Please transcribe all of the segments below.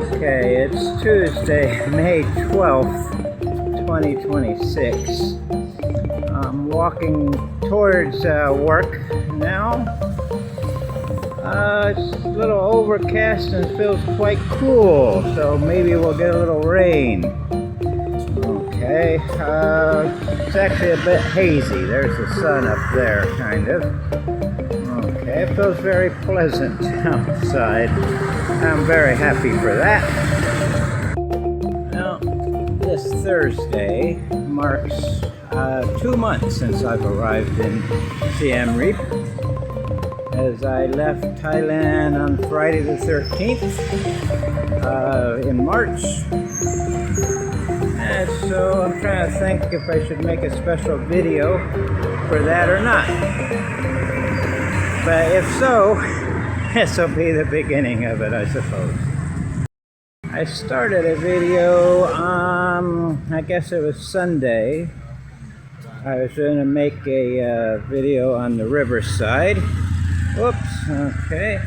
Okay, it's Tuesday, May 12th, 2026. I'm walking towards work now. It's a little overcast and feels quite cool, so maybe we'll get a little rain. Okay, it's actually a bit hazy. There's the sun up there, kind of. Okay, it feels very pleasant outside. I'm very happy for that. Now, this Thursday marks 2 months since I've arrived in Siem Reap, as I left Thailand on Friday the 13th in March. And so I'm trying to think if I should make a special video for that or not. But if so, this will be the beginning of it, I suppose. I started a video, I guess it was Sunday. I was going to make a video on the riverside. Whoops, okay.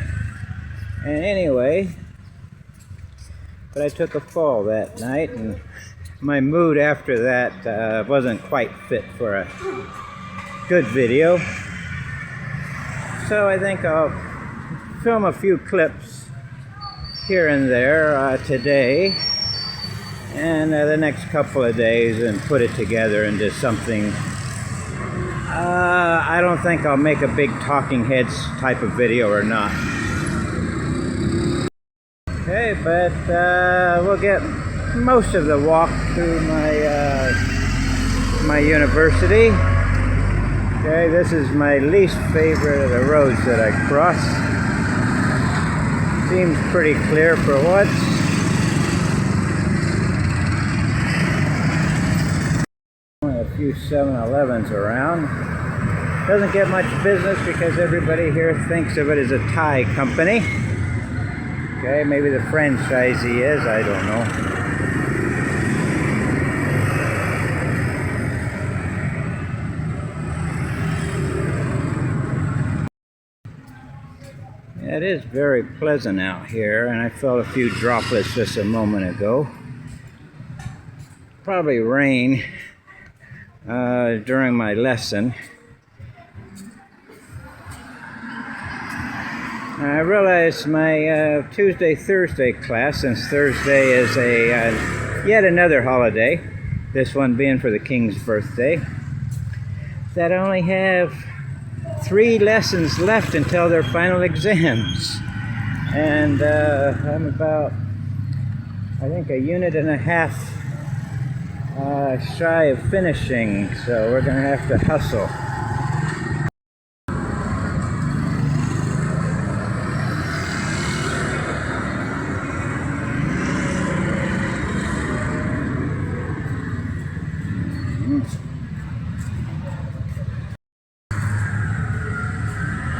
And anyway, but I took a fall that night, and my mood after that wasn't quite fit for a good video. So I think I'll film a few clips here and there today and the next couple of days and put it together into something. I don't think I'll make a big talking heads type of video or not. Okay, but we'll get most of the walk through my university. Okay, this is my least favorite of the roads that I cross. Seems pretty clear for once. Only a few 7-Elevens around. Doesn't get much business because everybody here thinks of it as a Thai company. Okay, maybe the franchisee is, I don't know. It is very pleasant out here, and I felt a few droplets just a moment ago. Probably rain during my lesson. I realized my Tuesday-Thursday class, since Thursday is yet another holiday, this one being for the King's birthday, that I only have 3 lessons left until their final exams. And I'm about, I think, a unit and a half shy of finishing, so we're going to have to hustle.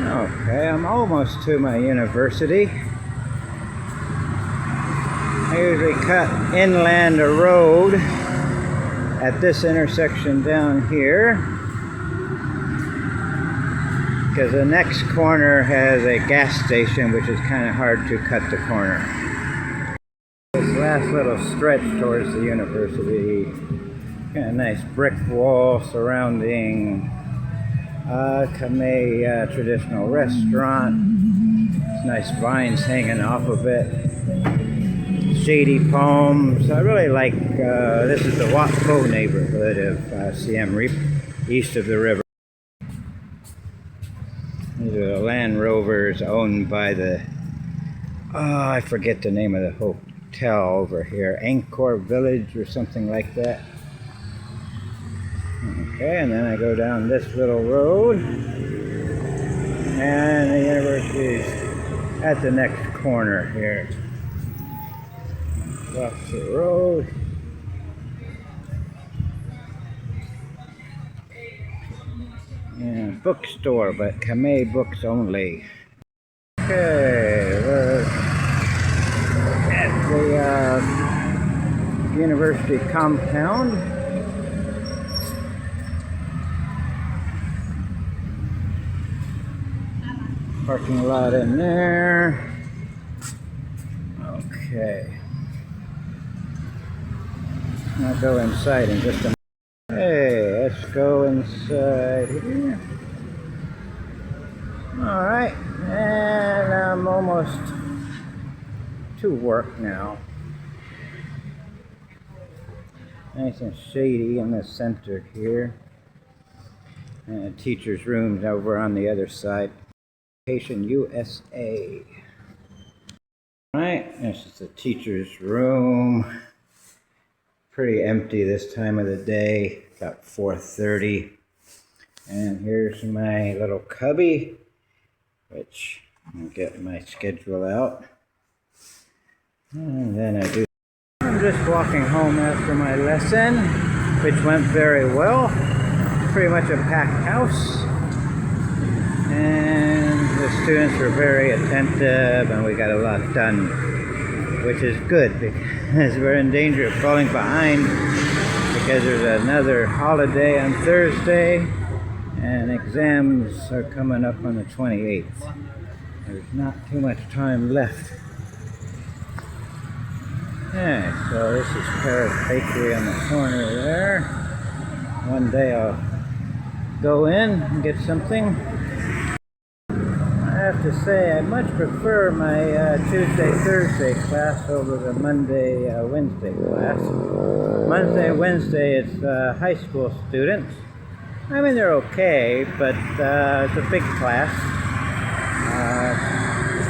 Okay, I'm almost to my university. I usually cut inland a road at this intersection down here, because the next corner has a gas station, which is kind of hard to cut the corner. This last little stretch towards the university, kind of nice brick wall surrounding Khmer traditional restaurant. It's nice vines hanging off of it. Shady palms. I really like, this is the Wat Po neighborhood of Siem Reap, east of the river. These are the Land Rovers owned by the, I forget the name of the hotel over here, Angkor Village or something like that. Okay, and then I go down this little road, and the university is at the next corner here. Across the road. Yeah, bookstore, but Khmer books only. Okay, we're at the university compound. Parking lot in there. Okay. I'll go inside in just a minute. Hey, let's go inside here. All right, and I'm almost to work now. Nice and shady in the center here. And the teacher's room's over on the other side. Education USA. All right, this is the teacher's room. Pretty empty this time of the day, about 4:30. And here's my little cubby, which I'll get my schedule out. And then I'm just walking home after my lesson, which went very well. Pretty much a packed house. And the students were very attentive and we got a lot done, which is good because we're in danger of falling behind because there's another holiday on Thursday and exams are coming up on the 28th. There's not too much time left. Okay, so this is Paris Bakery on the corner there. One day I'll go in and get something. I have to say I much prefer my Tuesday-Thursday class over the Monday-Wednesday class. Monday-Wednesday it's high school students. I mean they're okay, but it's a big class.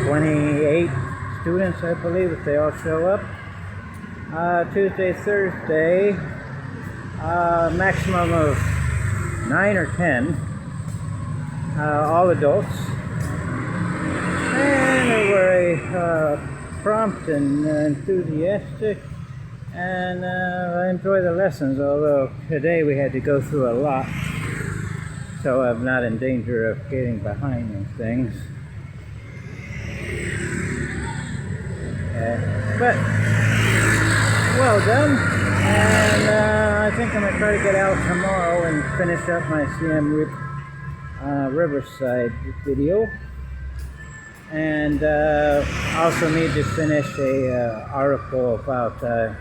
28 students I believe if they all show up. Tuesday-Thursday maximum of 9 or 10, all adults. And they were prompt and enthusiastic, and I enjoy the lessons, although today we had to go through a lot, so I'm not in danger of getting behind in things. But well done, and I think I'm going to try to get out tomorrow and finish up my Siem Reap Riverside video. And also need to finish a article about the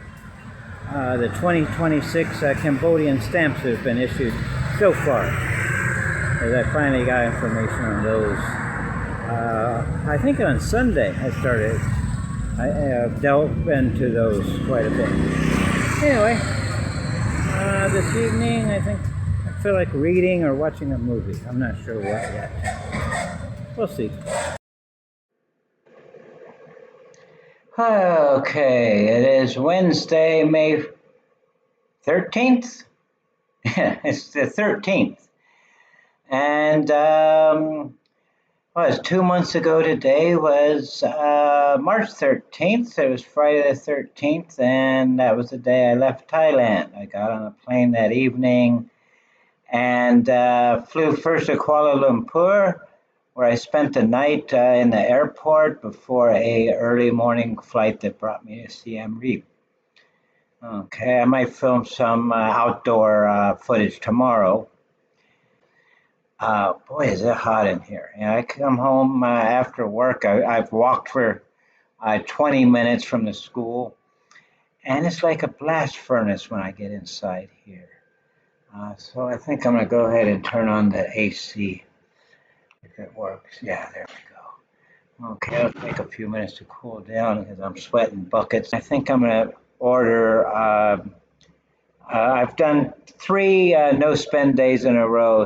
2026 Cambodian stamps that have been issued so far. As I finally got information on those. I think on Sunday I delved into those quite a bit. Anyway, this evening I feel like reading or watching a movie. I'm not sure what yet. We'll see. Okay, it is Wednesday, May 13th. It's the 13th. And was 2 months ago today was March 13th. It was Friday the 13th, and that was the day I left Thailand. I got on a plane that evening and flew first to Kuala Lumpur, where I spent the night in the airport before a early morning flight that brought me to Siem Reap. Okay, I might film some outdoor footage tomorrow. Boy, is it hot in here. Yeah, I come home after work. I've walked for 20 minutes from the school, and it's like a blast furnace when I get inside here. So I think I'm going to go ahead and turn on the AC. If it works. Yeah, there we go. Okay, it'll take a few minutes to cool down because I'm sweating buckets. I think I'm going to order, I've done 3 no-spend days in a row,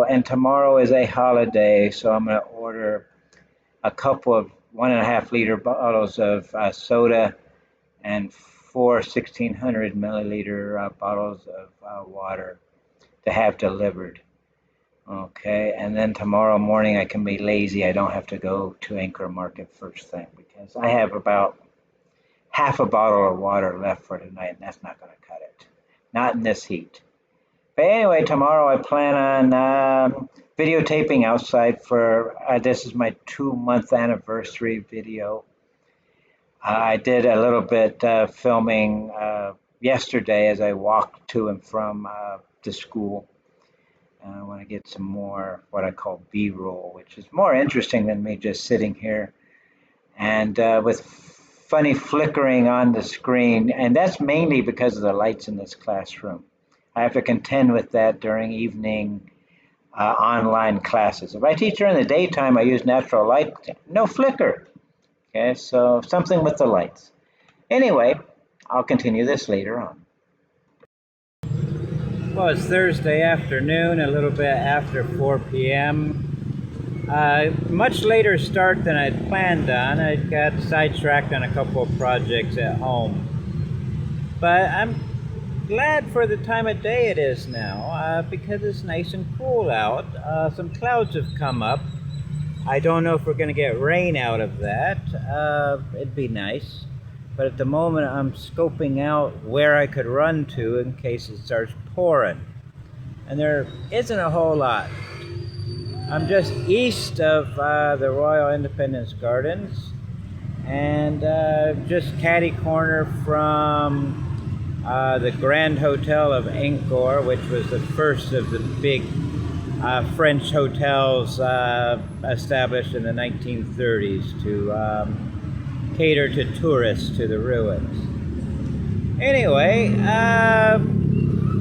and tomorrow is a holiday, so I'm going to order a couple of 1.5-liter bottles of soda and 4 1,600 milliliter bottles of water to have delivered. Okay, and then tomorrow morning I can be lazy. I don't have to go to Anchor Market first thing because I have about half a bottle of water left for tonight, and that's not going to cut it. Not in this heat. But anyway, tomorrow I plan on videotaping outside for, this is my 2-month anniversary video. I did a little bit filming yesterday as I walked to and from the school. I want to get some more what I call B-roll, which is more interesting than me just sitting here. And with funny flickering on the screen, and that's mainly because of the lights in this classroom. I have to contend with that during evening online classes. If I teach during the daytime, I use natural light, no flicker. Okay, so something with the lights. Anyway, I'll continue this later on. Well, it's Thursday afternoon, a little bit after 4 p.m. Much later start than I'd planned on. I got sidetracked on a couple of projects at home. But I'm glad for the time of day it is now, because it's nice and cool out. Some clouds have come up. I don't know if we're going to get rain out of that. It'd be nice. But at the moment, I'm scoping out where I could run to in case it starts pouring. And there isn't a whole lot. I'm just east of the Royal Independence Gardens, and just catty corner from the Grand Hotel of Angkor, which was the first of the big French hotels established in the 1930s to cater to tourists to the ruins. Anyway,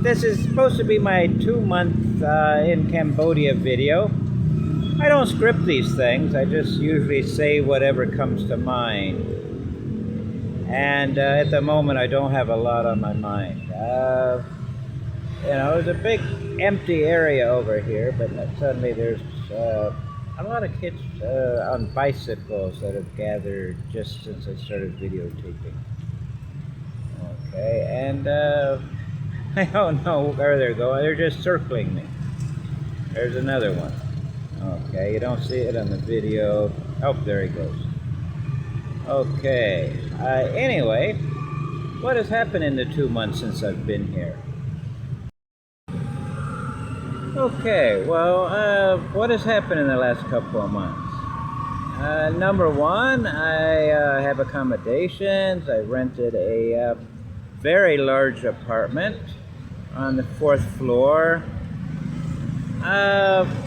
this is supposed to be my 2-month in Cambodia video. I don't script these things, I just usually say whatever comes to mind. And at the moment I don't have a lot on my mind. There's a big empty area over here, but suddenly there's a lot of kids on bicycles that have gathered just since I started videotaping. Okay, and I don't know where they're going, they're just circling me. There's another one. Okay, you don't see it on the video. Oh, there he goes. Okay, anyway, what has happened in the 2 months since I've been here? Okay, well, what has happened in the last couple of months? Number one, I have accommodations. I rented a very large apartment on the 4th floor.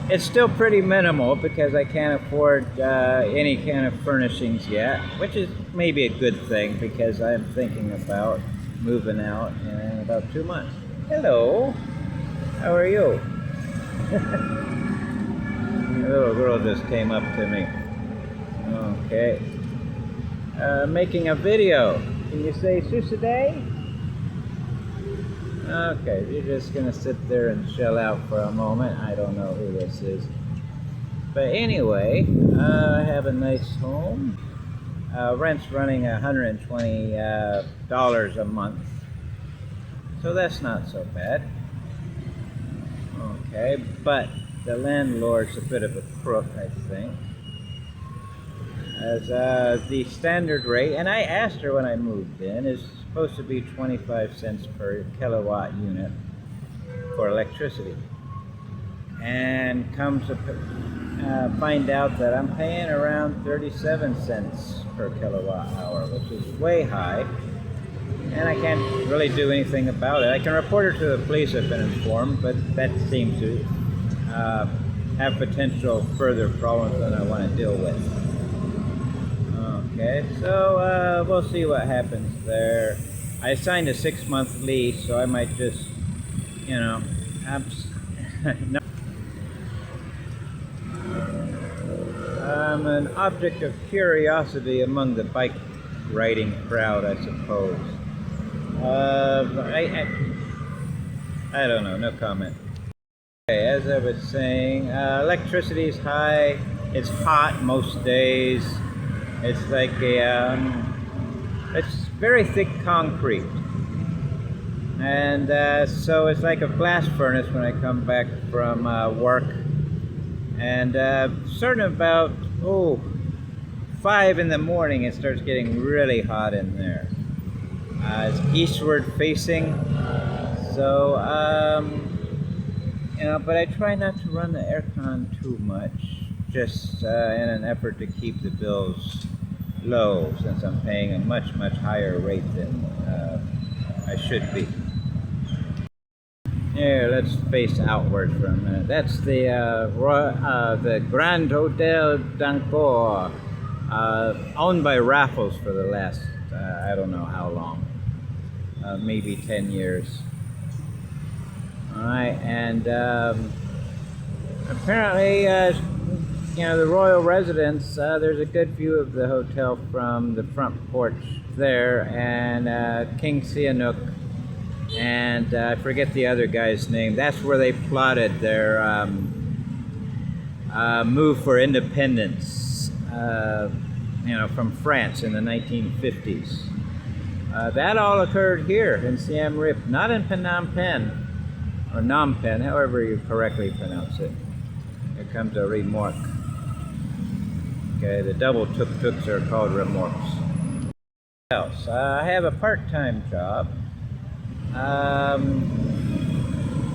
It's still pretty minimal because I can't afford any kind of furnishings yet, which is maybe a good thing because I'm thinking about moving out in about 2 months. Hello, how are you? A little girl just came up to me. Okay. Making a video. Can you say Susaday? Okay, you're just gonna sit there and shell out for a moment. I don't know who this is. But anyway, I have a nice home. Rent's running $120 a month. So that's not so bad. Okay, but the landlord's a bit of a crook, I think. As the standard rate, and I asked her when I moved in, is supposed to be 25 cents per kilowatt unit for electricity. And come to find out that I'm paying around 37 cents per kilowatt hour, which is way high. And I can't really do anything about it. I can report it to the police, I've been informed, but that seems to have potential further problems that I want to deal with. Okay, so we'll see what happens there. I signed a 6-month lease, so I might just, no. I'm an object of curiosity among the bike riding crowd, I suppose. I don't know, no comment. Okay, as I was saying, electricity is high, it's hot most days. It's like it's very thick concrete. And so it's like a blast furnace when I come back from work. And starting about, 5 in the morning, it starts getting really hot in there. It's eastward facing. So, but I try not to run the aircon too much, just in an effort to keep the bills low, since I'm paying a much, much higher rate than I should be. Here, let's face outward for a minute. That's the Grand Hotel d'Angkor. owned by Raffles for the last, I don't know how long, maybe 10 years. All right, and apparently, you know, the royal residence, there's a good view of the hotel from the front porch there, and King Sihanouk, and I forget the other guy's name. That's where they plotted their move for independence, you know, from France in the 1950s. That all occurred here in Siem Reap, not in Phnom Penh, or Phnom Penh, however you correctly pronounce it. Here comes a remorque. Okay, the double tuk-tuks are called remorques. What else? I have a part-time job.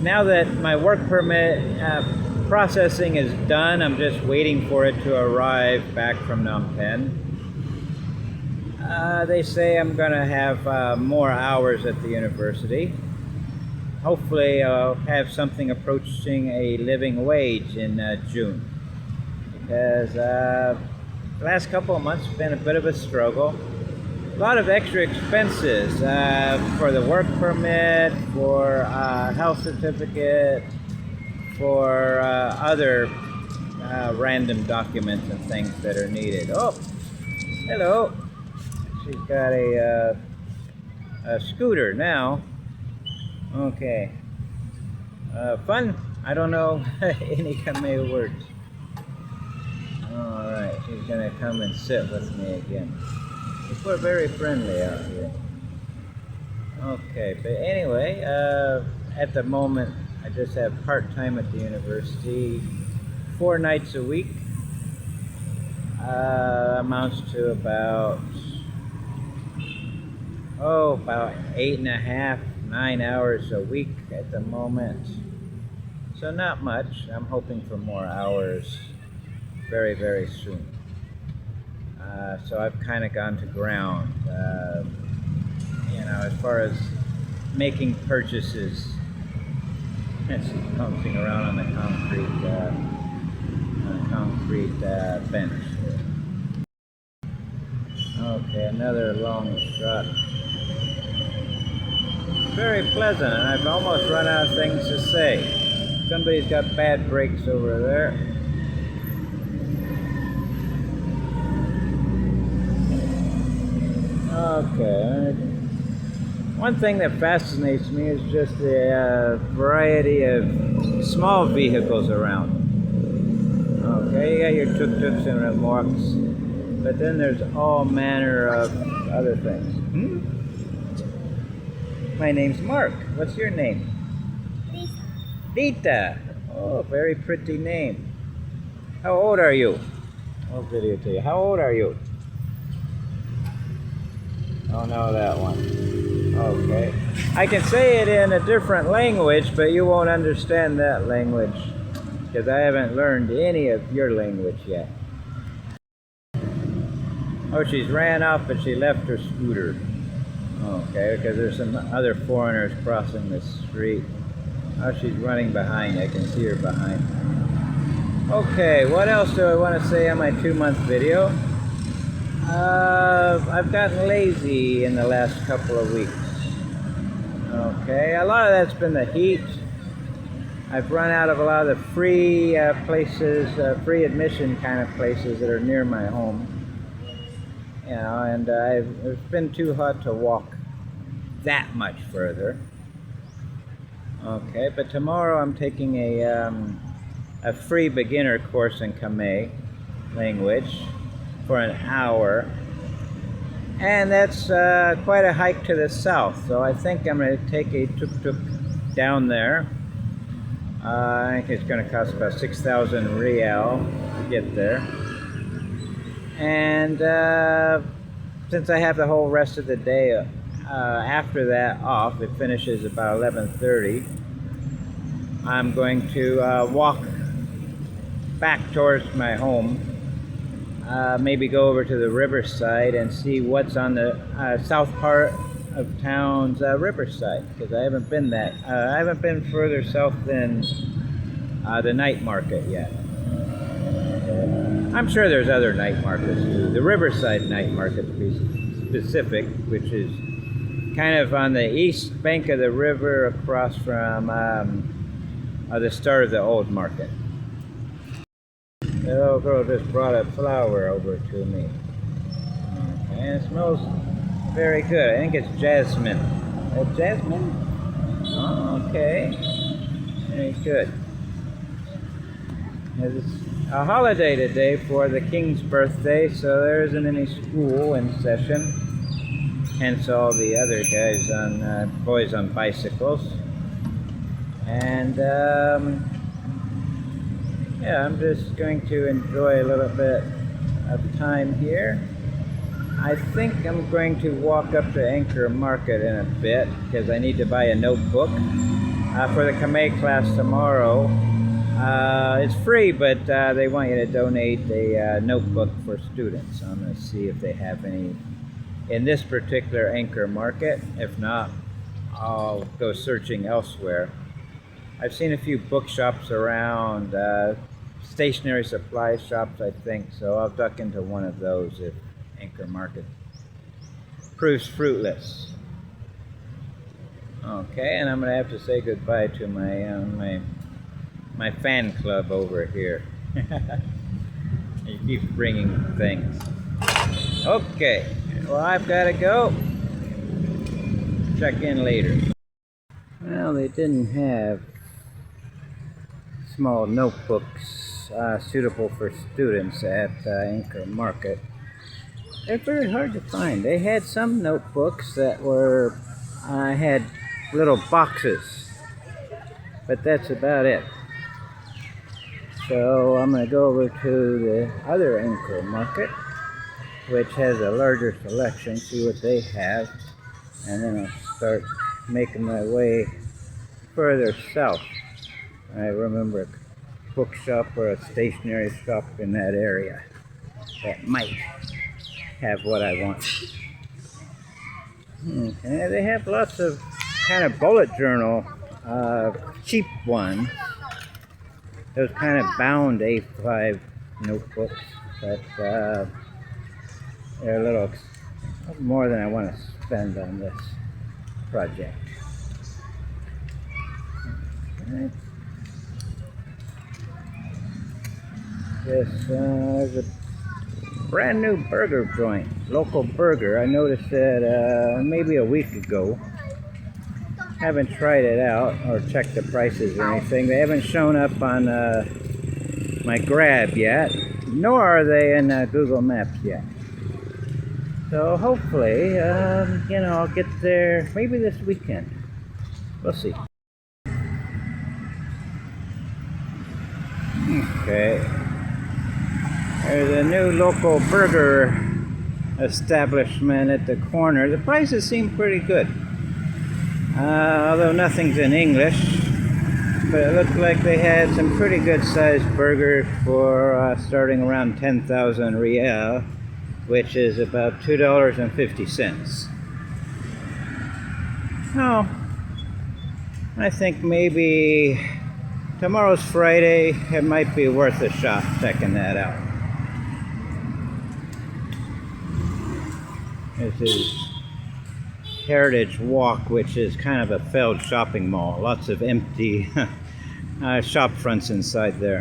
Now that my work permit processing is done, I'm just waiting for it to arrive back from Phnom Penh. They say I'm going to have more hours at the university. Hopefully I'll have something approaching a living wage in June. Because the last couple of months have been a bit of a struggle. A lot of extra expenses for the work permit, for health certificate, for other random documents and things that are needed. Oh, hello. She's got a scooter now. Okay. Fun? I don't know any Khmer words. Alright, she's gonna come and sit with me again. We're very friendly out here. Okay, but anyway, at the moment I just have part-time at the university, 4 nights a week. Amounts to about 8.5, 9 hours a week at the moment. So not much. I'm hoping for more hours very, very soon. So I've kind of gone to ground, you know, as far as making purchases. It's bouncing around on the concrete bench. Okay, another long shot. Very pleasant, and I've almost run out of things to say. Somebody's got bad brakes over there. Okay. One thing that fascinates me is just the variety of small vehicles around. Okay, you got your tuk-tuks and remorques, but then there's all manner of other things. My name's Mark. What's your name? Lisa. Rita. Oh, very pretty name. How old are you? I'll videotape you. How old are you? Oh no, that one. Okay. I can say it in a different language, but you won't understand that language because I haven't learned any of your language yet. Oh, she's ran off, but she left her scooter. Okay, because there's some other foreigners crossing the street. Oh, she's running behind. I can see her behind. Okay, what else do I want to say on my 2-month video? I've gotten lazy in the last couple of weeks. Okay, a lot of that's been the heat. I've run out of a lot of the free places, free admission kind of places that are near my home. You know, and it's been too hot to walk that much further. Okay, but tomorrow I'm taking a free beginner course in Khmer language for an hour, and that's quite a hike to the south. So I think I'm going to take a tuk-tuk down there. I think it's going to cost about 6,000 rial to get there. And since I have the whole rest of the day after that off, it finishes about 11:30, I'm going to walk back towards my home, maybe go over to the riverside and see what's on the south part of town's riverside, because I haven't been I haven't been further south than the night market yet. I'm sure there's other night markets too. The Riverside Night Market, to be specific, which is kind of on the east bank of the river across from the start of the old market. The little girl just brought a flower over to me. And it smells very good. I think it's jasmine. Jasmine? Oh, okay. Very good. It's a holiday today for the King's birthday, so there isn't any school in session. Hence all the other guys on, boys on bicycles. And, yeah, I'm just going to enjoy a little bit of time here. I think I'm going to walk up to Anchor Market in a bit because I need to buy a notebook for the Khmer class tomorrow. It's free, but they want you to donate a notebook for students. So I'm going to see if they have any in this particular Anchor Market. If not, I'll go searching elsewhere. I've seen a few bookshops around, stationery supply shops, I think, so I'll duck into one of those if Anchor Market proves fruitless. Okay, and I'm going to have to say goodbye to my fan club over here. He keeps bringing things. Okay, well, I've got to go. Check in later. Well, they didn't have small notebooks suitable for students at Anchor Market. They're very hard to find. They had some notebooks that were had little boxes, but that's about it. So I'm going to go over to the other Anchor Market, which has a larger selection, see what they have, and then I'll start making my way further south. I remember a bookshop or a stationery shop in that area that might have what I want. Okay, they have lots of kind of bullet journal, cheap ones. Those kind of bound A5 notebooks, but they're a little more than I want to spend on this project. Okay. There's a brand new burger joint, local burger. I noticed it maybe a week ago. Haven't tried it out or checked the prices or anything. They haven't shown up on my Grab yet, nor are they in Google Maps yet. So hopefully, you know, I'll get there maybe this weekend. We'll see. Okay. There's a new local burger establishment at the corner. The prices seem pretty good. Although nothing's in English. But it looked like they had some pretty good sized burgers for starting around 10,000 Riel, which is about $2.50. Oh, I think maybe tomorrow's Friday. It might be worth a shot checking that out. This is Heritage Walk, which is kind of a failed shopping mall. Lots of empty shop fronts inside there.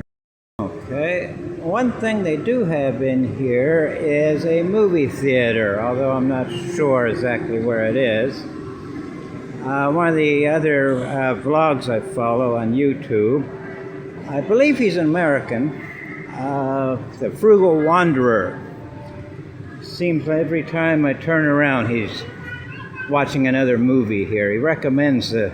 Okay, one thing they do have in here is a movie theater, although I'm not sure exactly where it is. One of the other vlogs I follow on YouTube, I believe he's an American, the Frugal Wanderer. Seems like every time I turn around, he's watching another movie here. He recommends a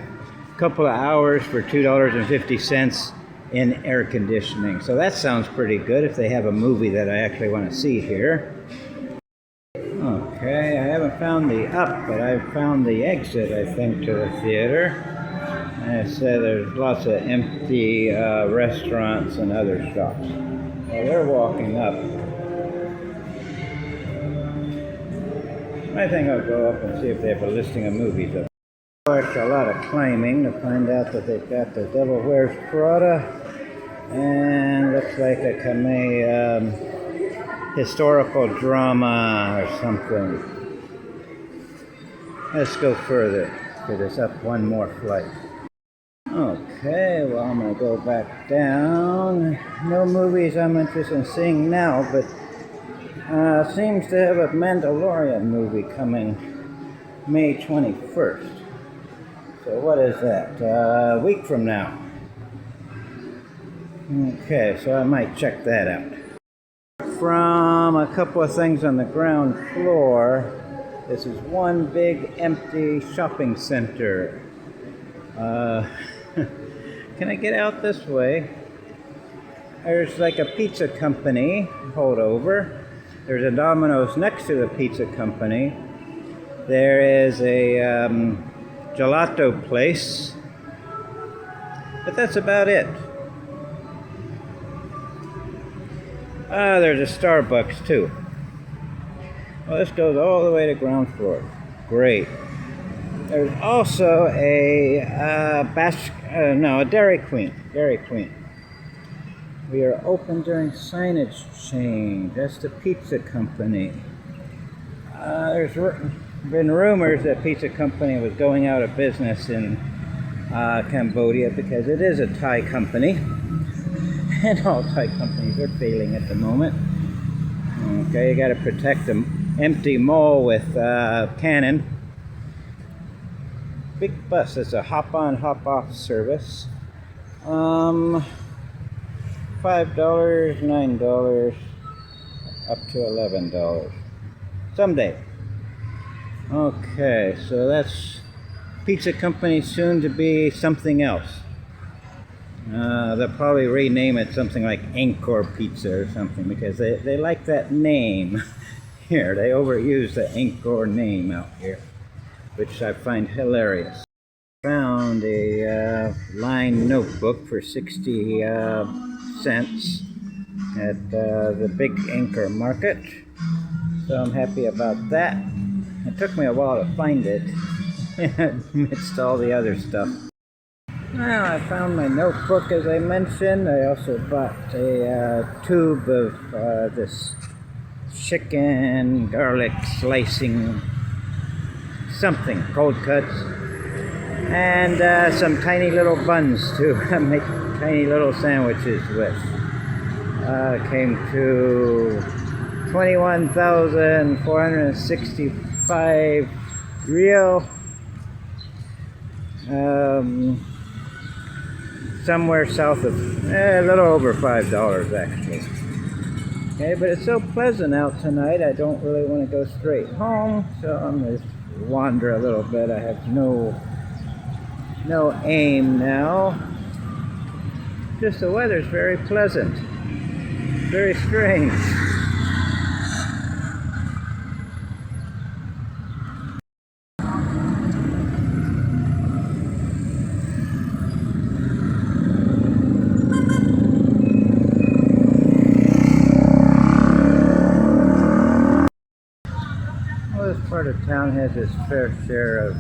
couple of hours for $2.50 in air conditioning. So that sounds pretty good if they have a movie that I actually want to see here. Okay, I haven't found the up, but I've found the exit, I think, to the theater. And it said there's lots of empty restaurants and other shops. Well, they're walking up. I think I'll go up and see if they have a listing of movies up. It's a lot of climbing to find out that they've got The Devil Wears Prada and looks like a Khmer historical drama or something. Let's go further. Get us up one more flight. Okay, well, I'm going to go back down. No movies I'm interested in seeing now, but seems to have a Mandalorian movie coming May 21st. So what is that? A week from now. Okay, so I might check that out. From a couple of things on the ground floor, this is one big empty shopping center. Can I get out this way? There's like a pizza company holdover. There's a Domino's next to the pizza company. There is a gelato place. But that's about it. There's a Starbucks too. Well, this goes all the way to ground floor. Great. There's also a Dairy Queen. Dairy Queen. We are open during signage change. That's the pizza company. There's been rumors that pizza company was going out of business in Cambodia because it is a Thai company. And all Thai companies are failing at the moment. Okay, you got to protect the empty mall with cannon. Big bus. It's a hop-on, hop-off service. $5, $9, up to $11. Someday. Okay, so that's pizza company soon to be something else. They'll probably rename it something like Angkor Pizza or something because they like that name here. They overuse the Angkor name out here, which I find hilarious. Found a lined notebook for 60 cents at the big Angkor market. So I'm happy about that. It took me a while to find it amidst all the other stuff. Well, I found my notebook, as I mentioned. I also bought a tube of this chicken garlic slicing something, cold cuts, and some tiny little buns to make tiny little sandwiches with. Came to 21,465 real. Somewhere south of, a little over $5 actually. Okay, but it's so pleasant out tonight, I don't really want to go straight home, so I'm going to wander a little bit. I have no aim now. Just the weather's very pleasant. Very strange. This part of town has its fair share of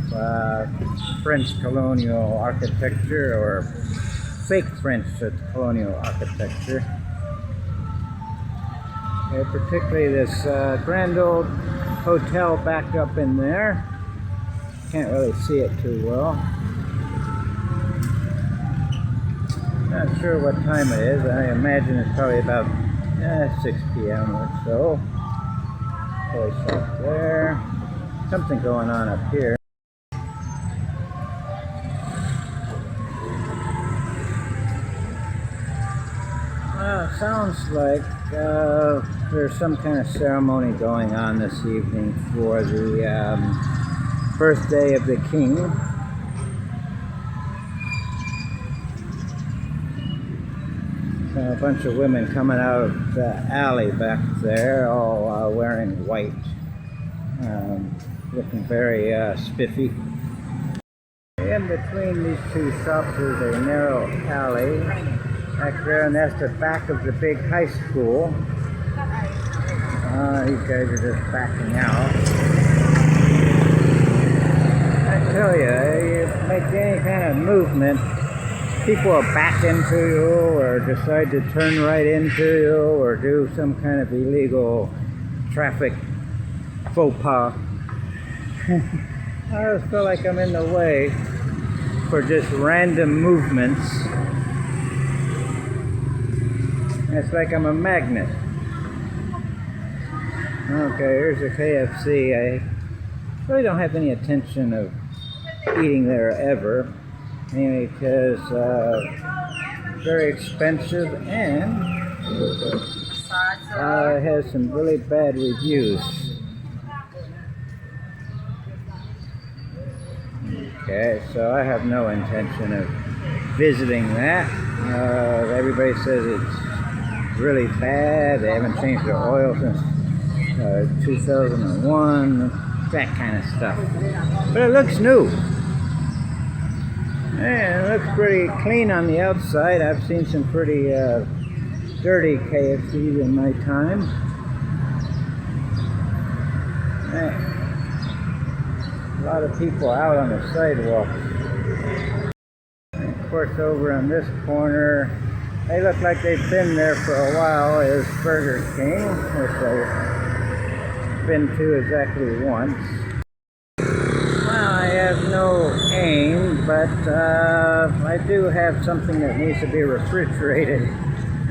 French colonial architecture, or fake French colonial architecture. Particularly this grand old hotel back up in there. Can't really see it too well. Not sure what time it is. I imagine it's probably about 6 p.m. or so. Toy shop there. Something going on up here. Sounds like there's some kind of ceremony going on this evening for the birthday of the king. A bunch of women coming out of the alley back there, all wearing white, looking very spiffy. In between these two shops is a narrow alley back there, and that's the back of the big high school. These guys are just backing out. I tell you, you make any kind of movement people will back into you or decide to turn right into you or do some kind of illegal traffic faux pas. I always feel like I'm in the way for just random movements. It's like I'm a magnet. Okay, here's a KFC. I really don't have any intention of eating there ever, mainly because very expensive and it has some really bad reviews. Okay, so I have no intention of visiting that. Everybody says it's really bad. They haven't changed the oil since 2001, that kind of stuff. But it looks new. And it looks pretty clean on the outside. I've seen some pretty dirty KFCs in my time. A lot of people out on the sidewalk. And of course, over on this corner, they look like they've been there for a while, is Burger King, which I've been to exactly once. Well, I have no aim, but I do have something that needs to be refrigerated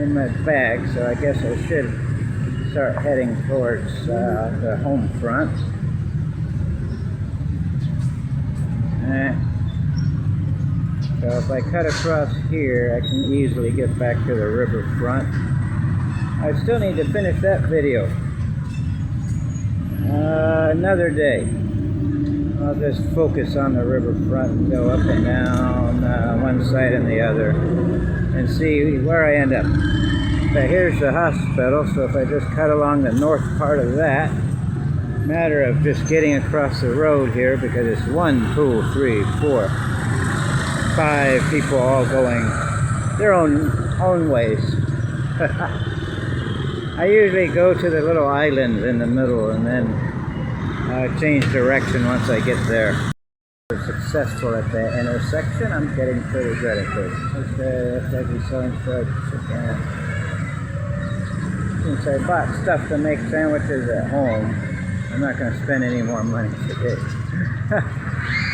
in my bag, so I guess I should start heading towards the home front. So if I cut across here, I can easily get back to the riverfront. I still need to finish that video. Another day. I'll just focus on the riverfront and go up and down one side and the other and see where I end up. But here's the hospital, so if I just cut along the north part of that, matter of just getting across the road here, because it's 1, 2, 3, 4, 5 people all going their own ways. I usually go to the little islands in the middle and then change direction once I get there. We're successful at the intersection. I'm getting pretty good at this. Let's actually selling fried chicken. Since I bought stuff to make sandwiches at home, I'm not going to spend any more money today.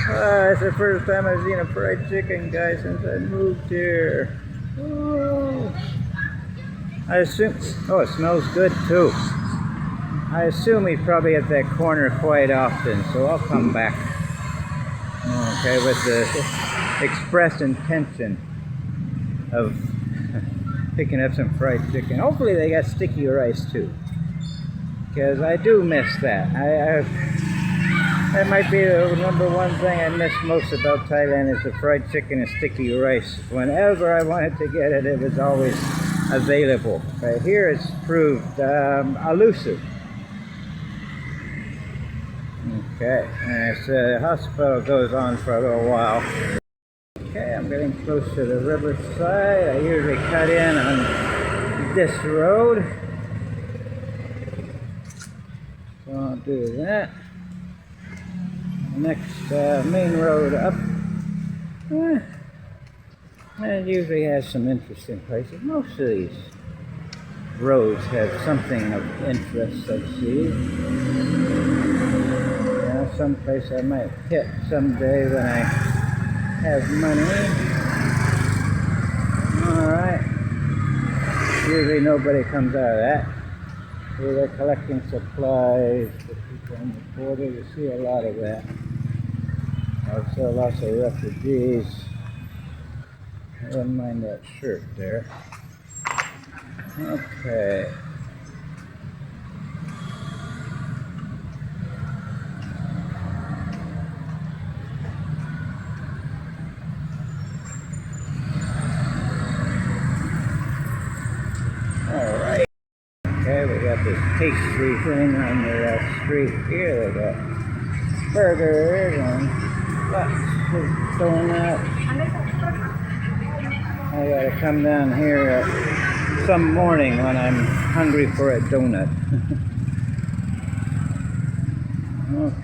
It's the first time I've seen a fried chicken guy since I moved here. Oh. I assume, oh, it smells good too. I assume he's probably at that corner quite often, so I'll come back. Okay, with the expressed intention of picking up some fried chicken. Hopefully they got sticky rice too, because I do miss that. That might be the number one thing I miss most about Thailand is the fried chicken and sticky rice. Whenever I wanted to get it, it was always available. But here it's proved elusive. Okay, and the hospital goes on for a little while. Okay, I'm getting close to the riverside. I usually cut in on this road. So I'll do that. Next main road up. It usually has some interesting places. Most of these roads have something of interest, I see. Someplace I might hit someday when I have money. Alright. Usually nobody comes out of that. Here they're collecting supplies for people on the border. You see a lot of that. Also lots of refugees. I wouldn't mind that shirt there. Okay. Alright. Okay, we got this pastry thing on the street here. They got burgers and lots of donuts. I gotta come down here some morning when I'm hungry for a donut.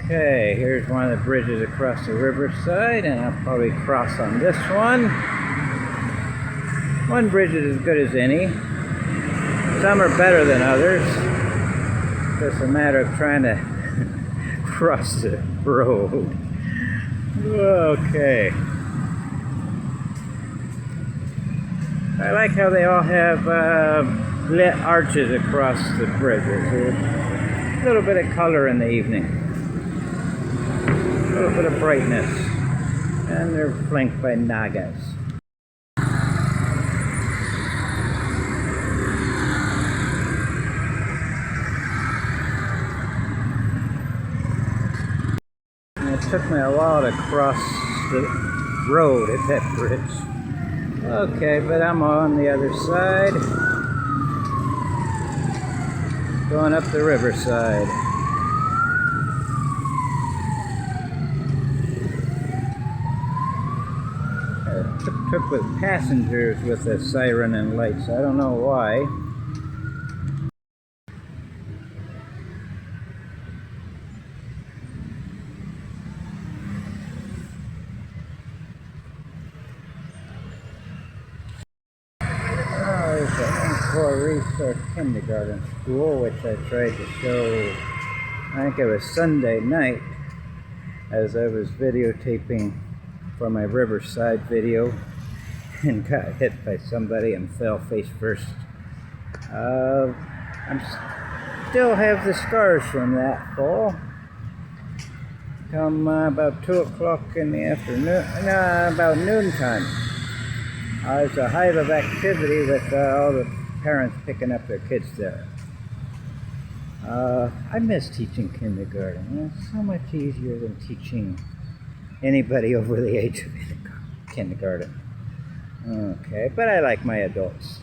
Okay, here's one of the bridges across the riverside, and I'll probably cross on this one. One bridge is as good as any. Some are better than others. It's just a matter of trying to cross the road. Okay. I like how they all have lit arches across the bridges. A little bit of color in the evening. A little bit of brightness. And they're flanked by nagas. It took me a while to cross the road at that bridge. Okay, but I'm on the other side. Going up the riverside. Took with passengers with a siren and lights. I don't know why. Resource kindergarten school, which I tried to show, I think it was Sunday night, as I was videotaping for my Riverside video and got hit by somebody and fell face first. I still have the scars from that fall. Come about 2 o'clock in the afternoon, about noontime. There's a hive of activity with all the parents picking up their kids there. I miss teaching kindergarten. It's so much easier than teaching anybody over the age of kindergarten. Okay, but I like my adults.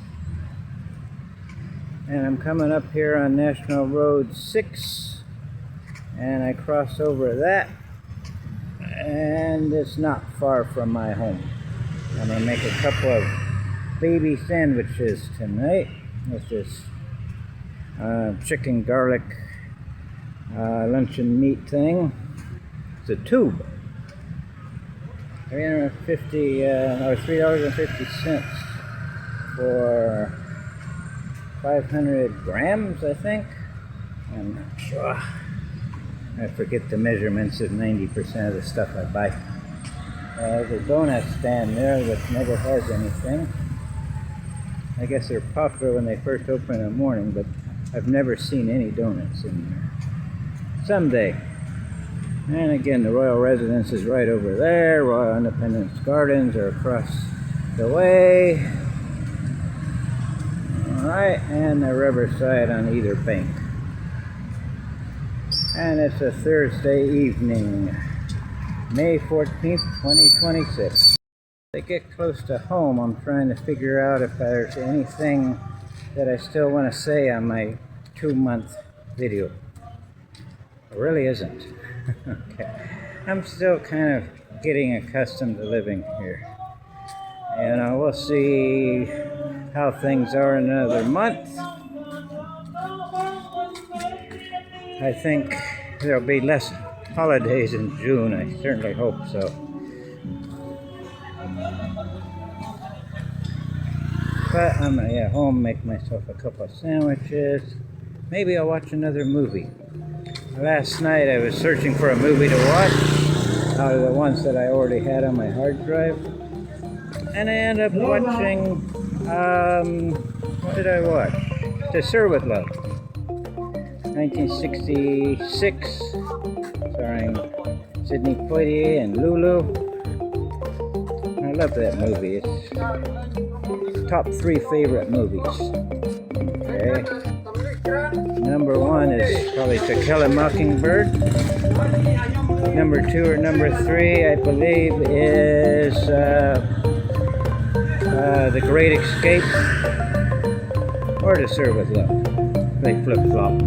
And I'm coming up here on National Road 6, and I cross over that, and it's not far from my home. I'm going to make a couple of baby sandwiches tonight with this chicken garlic luncheon meat thing. It's a tube. $3.50 or $3.50 for 500 grams, I think. I'm not sure. I forget the measurements of 90% of the stuff I buy. There's a donut stand there that never has anything. I guess they're popular when they first open in the morning, but I've never seen any donuts in there. Someday. And again, the Royal Residence is right over there. Royal Independence Gardens are across the way. Alright, and the riverside on either bank. And it's a Thursday evening, May 14th, 2026. As I get close to home, I'm trying to figure out if there's anything that I still want to say on my 2-month video. There really isn't. Okay. I'm still kind of getting accustomed to living here. And we'll see how things are in another month. I think there'll be less holidays in June. I certainly hope so. But I'm going to get home, make myself a couple of sandwiches. Maybe I'll watch another movie. Last night I was searching for a movie to watch out of the ones that I already had on my hard drive. And I ended up watching, what did I watch? To Serve With Love. 1966, starring Sidney Poitier and Lulu. I love that movie. It's top 3 favorite movies. Okay. Number 1 is probably To Kill a Mockingbird. Number 2 or number 3, I believe, is The Great Escape or To Serve With Love. They flip-flop.